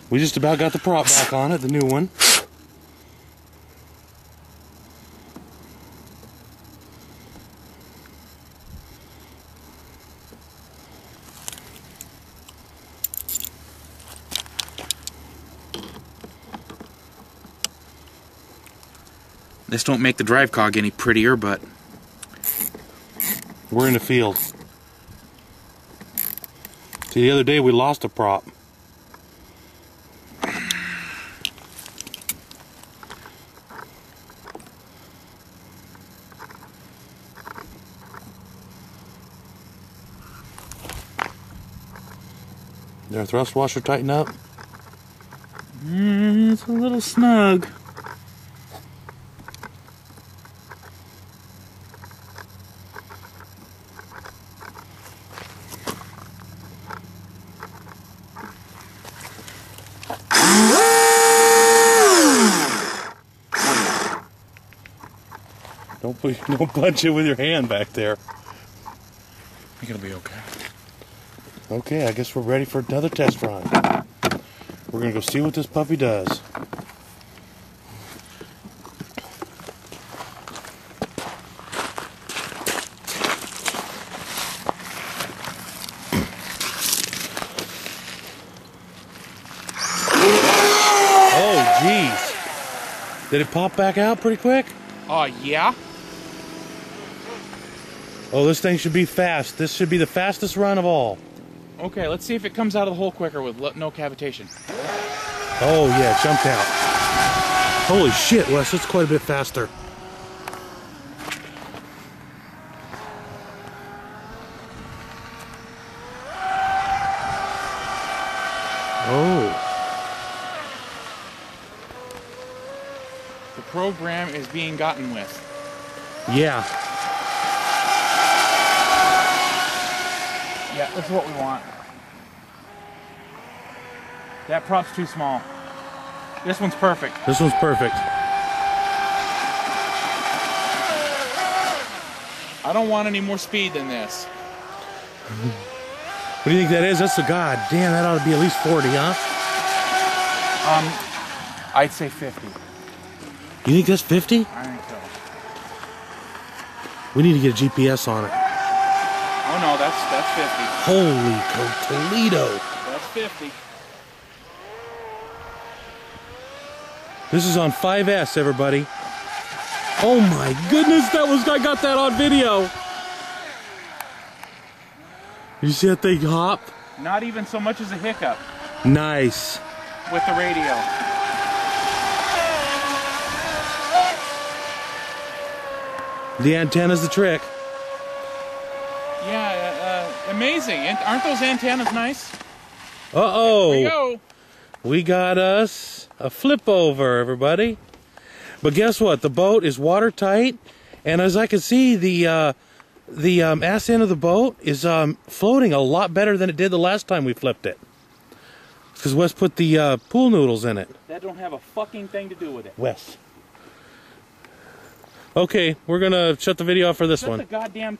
We just about got the prop back on it, the new one. This don't make the drive cog any prettier, but we're in the field. See, the other day we lost a prop. Did our thrust washer tighten up? It's a little snug. Don't punch it with your hand back there. I think it'll be okay. Okay, I guess we're ready for another test run. We're gonna go see what this puppy does. Oh, geez. Did it pop back out pretty quick? Yeah. Oh, this thing should be fast. This should be the fastest run of all. Okay, let's see if it comes out of the hole quicker with no cavitation. Oh, yeah, it jumped out. Holy shit, Wes, it's quite a bit faster. Oh. The program is being gotten with. Yeah. Yeah, that's what we want. That prop's too small. This one's perfect. This one's perfect. I don't want any more speed than this. What do you think that is? That's a god. Damn, that ought to be at least 40, huh? I'd say 50. You think that's 50? I think so. We need to get a GPS on it. Oh no, that's 50. Holy Toledo. That's 50. This is on 5S, everybody. Oh my goodness, I got that on video. You see that thing hop? Not even so much as a hiccup. Nice. With the radio. The antenna's the trick. Yeah, amazing. Aren't those antennas nice? Uh-oh. Here we go. We got us a flip over, everybody. But guess what? The boat is watertight, and as I can see, the ass end of the boat is floating a lot better than it did the last time we flipped it. Because Wes put the pool noodles in it. That don't have a fucking thing to do with it. Wes. Okay, we're gonna shut the video off for this one. Shut the goddamn